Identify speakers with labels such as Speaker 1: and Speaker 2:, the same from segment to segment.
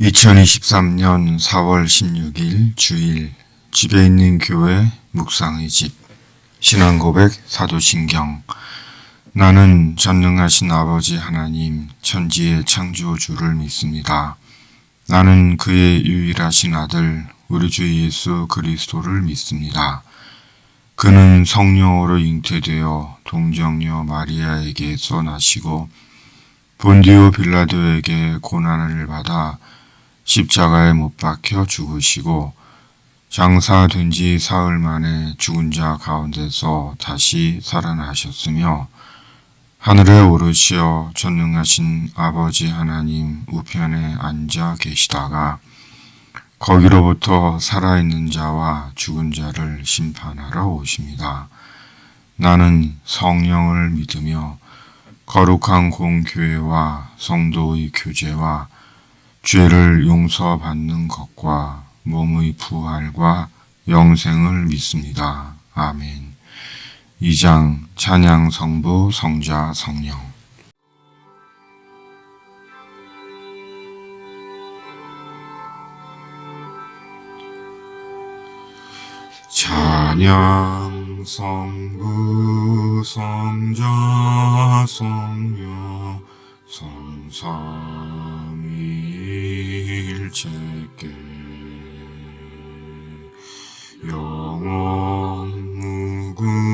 Speaker 1: 2023년 4월 16일 주일 집에 있는 교회 묵상의 집 신앙고백 사도신경. 나는 전능하신 아버지 하나님 천지의 창조주를 믿습니다. 나는 그의 유일하신 아들 우리 주 예수 그리스도를 믿습니다. 그는 성령으로 잉태되어 동정녀 마리아에게서 나시고 본디오 빌라도에게 고난을 받아 십자가에 못 박혀 죽으시고 장사된 지 사흘 만에 죽은 자 가운데서 다시 살아나셨으며 하늘에 오르시어 전능하신 아버지 하나님 우편에 앉아 계시다가 거기로부터 살아있는 자와 죽은 자를 심판하러 오십니다. 나는 성령을 믿으며 거룩한 공교회와 성도의 교제와 죄를 용서받는 것과 몸의 부활과 영생을 믿습니다. 아멘. 2장 찬양 성부 성자 성령. 찬양 성부 성자 성령 성삼위일체께 영원 무궁하기까지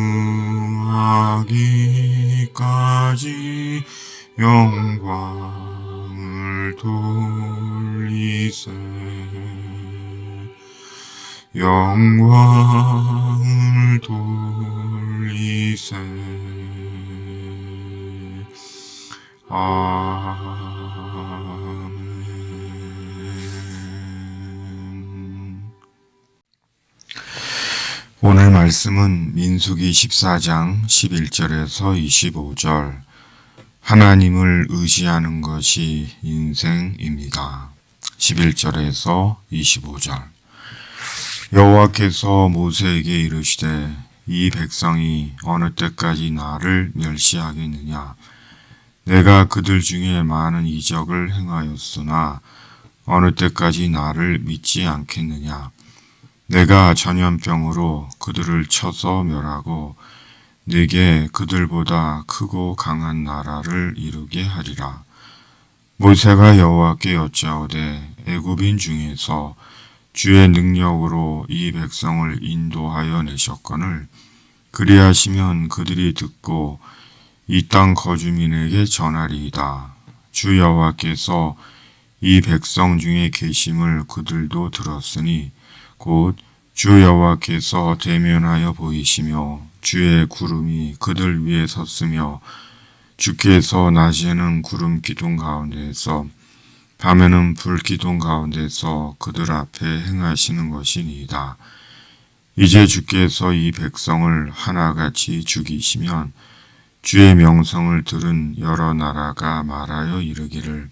Speaker 1: 영광을 돌리세. 영광을 돌리세. 아멘. 오늘 말씀은 민수기 14장 11절에서 25절. 하나님을 의지하는 것이 인생입니다. 11절에서 25절. 여호와께서 모세에게 이르시되 이 백성이 어느 때까지 나를 멸시하겠느냐. 내가 그들 중에 많은 이적을 행하였으나 어느 때까지 나를 믿지 않겠느냐. 내가 전염병으로 그들을 쳐서 멸하고 네게 그들보다 크고 강한 나라를 이루게 하리라. 모세가 여호와께 여짜오되 애굽인 중에서 주의 능력으로 이 백성을 인도하여 내셨거늘 그리하시면 그들이 듣고 이 땅 거주민에게 전하리이다. 주 여호와께서 이 백성 중에 계심을 그들도 들었으니 곧 주 여호와께서 대면하여 보이시며 주의 구름이 그들 위에 섰으며 주께서 낮에는 구름 기둥 가운데에서 밤에는 불 기둥 가운데서 그들 앞에 행하시는 것이니이다. 이제 주께서 이 백성을 하나같이 죽이시면 주의 명성을 들은 여러 나라가 말하여 이르기를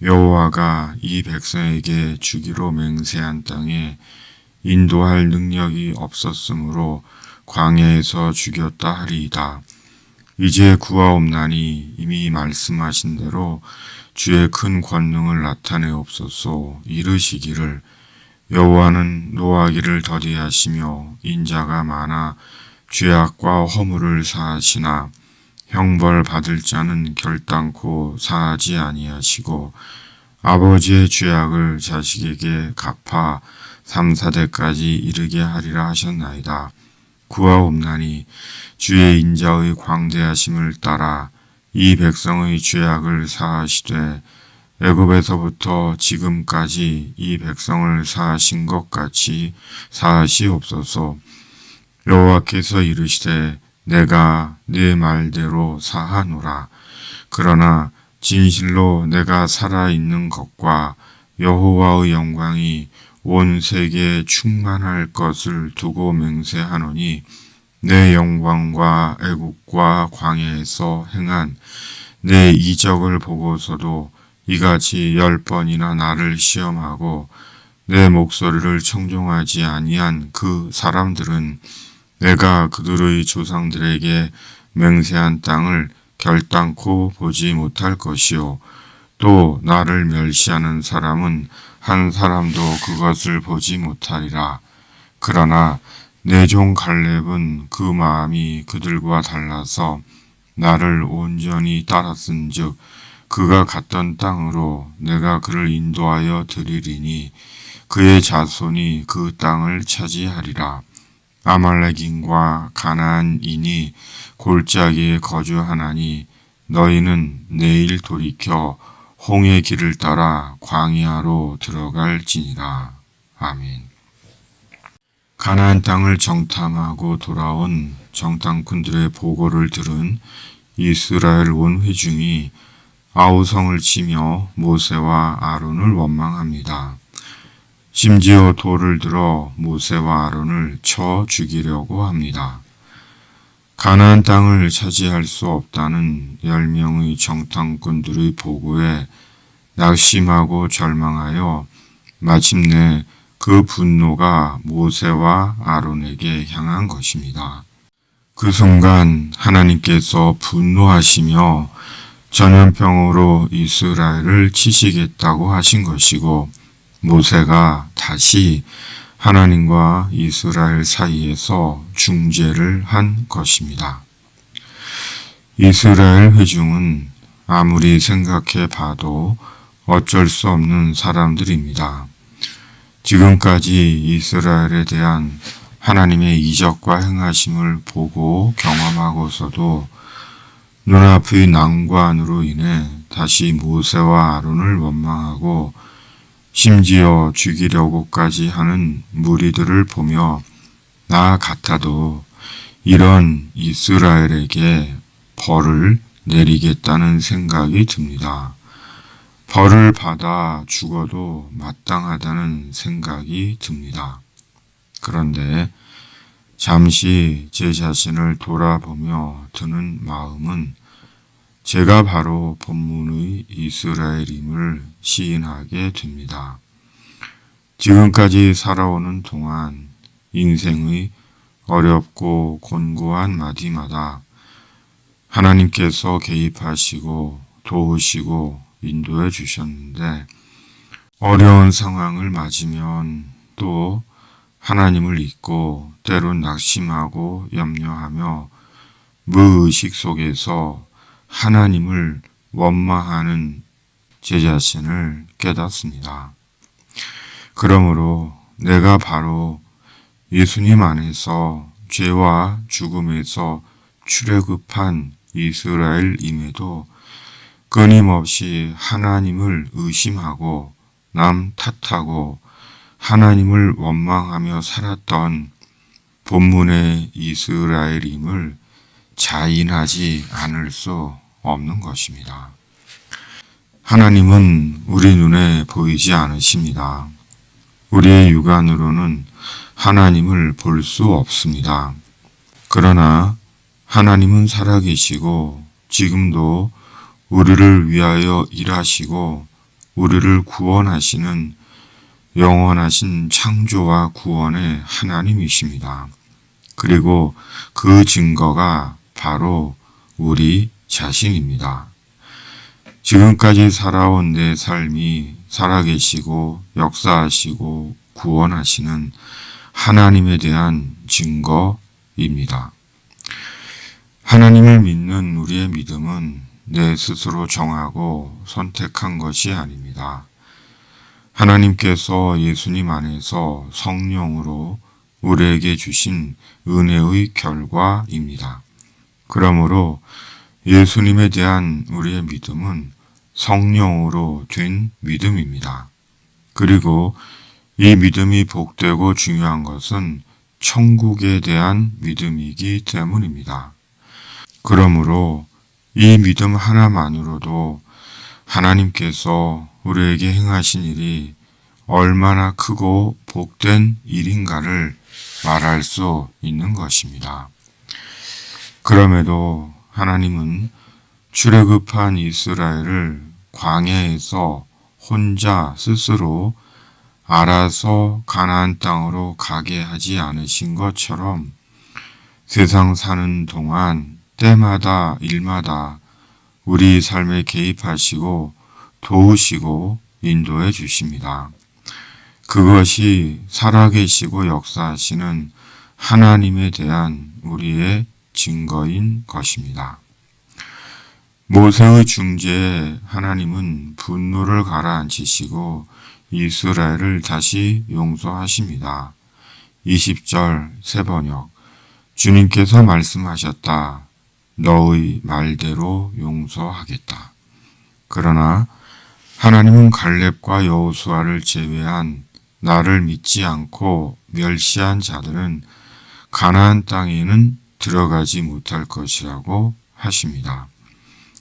Speaker 1: 여호와가 이 백성에게 주기로 맹세한 땅에 인도할 능력이 없었으므로 광야에서 죽였다 하리이다. 이제 구하옵나니 이미 말씀하신 대로 주의 큰 권능을 나타내옵소서. 이르시기를 여호와는 노하기를 더디하시며 인자가 많아 죄악과 허물을 사하시나 형벌 받을 자는 결단코 사하지 아니하시고 아버지의 죄악을 자식에게 갚아 3, 4대까지 이르게 하리라 하셨나이다. 구하옵나니 주의 인자의 광대하심을 따라 이 백성의 죄악을 사하시되 애굽에서부터 지금까지 이 백성을 사하신 것 같이 사하시옵소서. 여호와께서 이르시되 내가 네 말대로 사하노라. 그러나 진실로 내가 살아있는 것과 여호와의 영광이 온 세계에 충만할 것을 두고 맹세하노니 내 영광과 애국과 광야에서 행한 내 이적을 보고서도 이같이 10번이나 나를 시험하고 내 목소리를 청종하지 아니한 그 사람들은 내가 그들의 조상들에게 맹세한 땅을 결단코 보지 못할 것이요 또 나를 멸시하는 사람은 한 사람도 그것을 보지 못하리라. 그러나 내 종 갈렙은 그 마음이 그들과 달라서 나를 온전히 따랐은즉 그가 갔던 땅으로 내가 그를 인도하여 드리리니 그의 자손이 그 땅을 차지하리라. 아말렉인과 가나안인이 골짜기에 거주하나니 너희는 내일 돌이켜 홍해 길을 따라 광야로 들어갈지니라. 아멘. 가나안 땅을 정탐하고 돌아온 정탐꾼들의 보고를 들은 이스라엘 온 회중이 아우성을 치며 모세와 아론을 원망합니다. 심지어 돌을 들어 모세와 아론을 쳐 죽이려고 합니다. 가나안 땅을 차지할 수 없다는 10명의 정탐꾼들의 보고에 낙심하고 절망하여 마침내 그 분노가 모세와 아론에게 향한 것입니다. 그 순간 하나님께서 분노하시며 전염병으로 이스라엘을 치시겠다고 하신 것이고 모세가 다시 하나님과 이스라엘 사이에서 중재를 한 것입니다. 이스라엘 회중은 아무리 생각해 봐도 어쩔 수 없는 사람들입니다. 지금까지 이스라엘에 대한 하나님의 이적과 행하심을 보고 경험하고서도 눈앞의 난관으로 인해 다시 모세와 아론을 원망하고 심지어 죽이려고까지 하는 무리들을 보며 나 같아도 이런 이스라엘에게 벌을 내리겠다는 생각이 듭니다. 벌을 받아 죽어도 마땅하다는 생각이 듭니다. 그런데 잠시 제 자신을 돌아보며 드는 마음은 제가 바로 본문의 이스라엘임을 시인하게 됩니다. 지금까지 살아오는 동안 인생의 어렵고 곤고한 마디마다 하나님께서 개입하시고 도우시고 인도해 주셨는데 어려운 상황을 맞으면 또 하나님을 잊고 때론 낙심하고 염려하며 무의식 속에서 하나님을 원망하는 제 자신을 깨닫습니다. 그러므로 내가 바로 예수님 안에서 죄와 죽음에서 출애굽한 이스라엘임에도 끊임없이 하나님을 의심하고 남 탓하고 하나님을 원망하며 살았던 본문의 이스라엘임을 자인하지 않을 수 없는 것입니다. 하나님은 우리 눈에 보이지 않으십니다. 우리의 육안으로는 하나님을 볼 수 없습니다. 그러나 하나님은 살아계시고 지금도 우리를 위하여 일하시고 우리를 구원하시는 영원하신 창조와 구원의 하나님이십니다. 그리고 그 증거가 바로 우리 자신입니다. 지금까지 살아온 내 삶이 살아계시고 역사하시고 구원하시는 하나님에 대한 증거입니다. 하나님을 믿는 우리의 믿음은 내 스스로 정하고 선택한 것이 아닙니다. 하나님께서 예수님 안에서 성령으로 우리에게 주신 은혜의 결과입니다. 그러므로 예수님에 대한 우리의 믿음은 성령으로 된 믿음입니다. 그리고 이 믿음이 복되고 중요한 것은 천국에 대한 믿음이기 때문입니다. 그러므로 이 믿음 하나만으로도 하나님께서 우리에게 행하신 일이 얼마나 크고 복된 일인가를 말할 수 있는 것입니다. 그럼에도 하나님은 출애굽한 이스라엘을 광야에서 혼자 스스로 알아서 가나안 땅으로 가게 하지 않으신 것처럼 세상 사는 동안 때마다 일마다 우리 삶에 개입하시고 도우시고 인도해 주십니다. 그것이 살아계시고 역사하시는 하나님에 대한 우리의 증거인 것입니다. 모세의 중재에 하나님은 분노를 가라앉히시고 이스라엘을 다시 용서하십니다. 20절 새번역 주님께서 말씀하셨다. 너의 말대로 용서하겠다. 그러나 하나님은 갈렙과 여호수아를 제외한 나를 믿지 않고 멸시한 자들은 가나안 땅에는 들어가지 못할 것이라고 하십니다.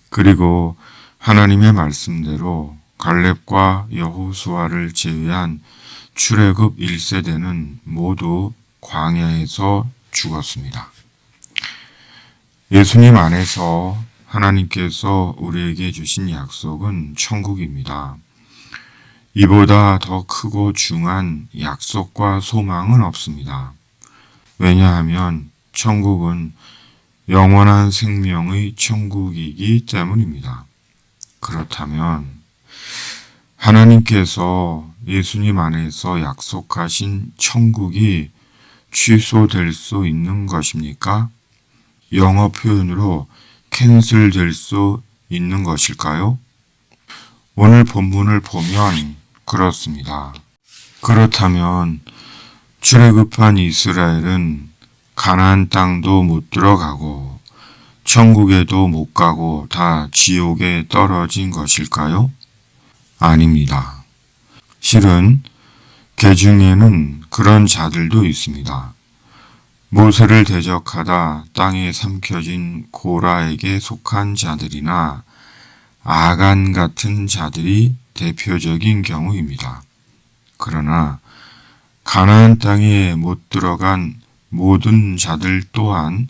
Speaker 1: 그리고 하나님의 말씀대로 갈렙과 여호수아를 제외한 출애굽 1세대는 모두 광야에서 죽었습니다. 예수님 안에서 하나님께서 우리에게 주신 약속은 천국입니다. 이보다 더 크고 중한 약속과 소망은 없습니다. 왜냐하면 천국은 영원한 생명의 천국이기 때문입니다. 그렇다면 하나님께서 예수님 안에서 약속하신 천국이 취소될 수 있는 것입니까? 영어 표현으로 캔슬될 수 있는 것일까요? 오늘 본문을 보면 그렇습니다. 그렇다면 출애굽한 이스라엘은 가나안 땅도 못 들어가고 천국에도 못 가고 다 지옥에 떨어진 것일까요? 아닙니다. 실은 그 중에는 그런 자들도 있습니다. 모세를 대적하다 땅에 삼켜진 고라에게 속한 자들이나 아간 같은 자들이 대표적인 경우입니다. 그러나 가나안 땅에 못 들어간 모든 자들 또한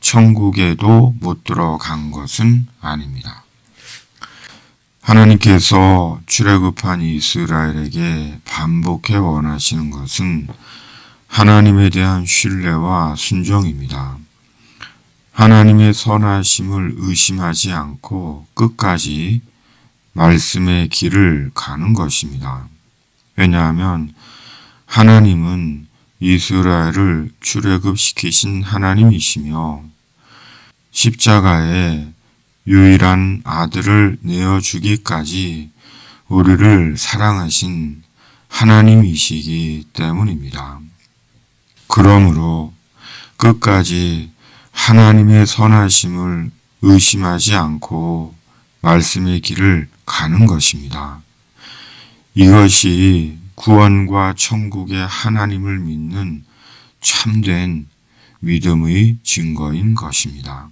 Speaker 1: 천국에도 못 들어간 것은 아닙니다. 하나님께서 출애굽한 이스라엘에게 반복해 원하시는 것은 하나님에 대한 신뢰와 순종입니다. 하나님의 선하심을 의심하지 않고 끝까지 말씀의 길을 가는 것입니다. 왜냐하면 하나님은 이스라엘을 출애굽시키신 하나님이시며 십자가에 유일한 아들을 내어주기까지 우리를 사랑하신 하나님이시기 때문입니다. 그러므로 끝까지 하나님의 선하심을 의심하지 않고 말씀의 길을 가는 것입니다. 이것이 구원과 천국의 하나님을 믿는 참된 믿음의 증거인 것입니다.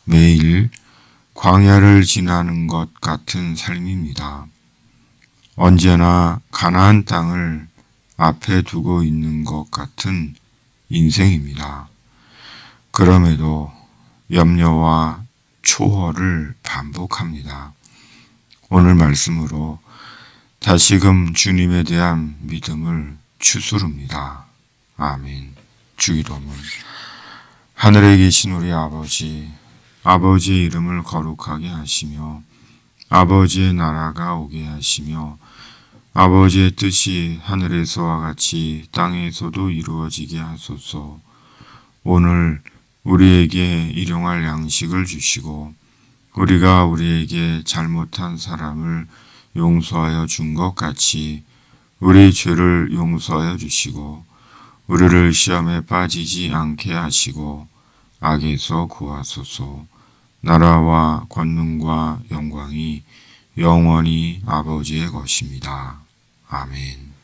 Speaker 1: 매일 광야를 지나는 것 같은 삶입니다. 언제나 가나안 땅을 앞에 두고 있는 것 같은 인생입니다. 그럼에도 염려와 초월을 반복합니다. 오늘 말씀으로 다시금 주님에 대한 믿음을 추스릅니다. 아멘. 주기도문. 하늘에 계신 우리 아버지, 아버지의 이름을 거룩하게 하시며 아버지의 나라가 오게 하시며 아버지의 뜻이 하늘에서와 같이 땅에서도 이루어지게 하소서. 오늘 우리에게 일용할 양식을 주시고 우리가 우리에게 잘못한 사람을 용서하여 준 것 같이 우리 죄를 용서하여 주시고 우리를 시험에 빠지지 않게 하시고 악에서 구하소서. 나라와 권능과 영광이 영원히 아버지의 것입니다. 아멘.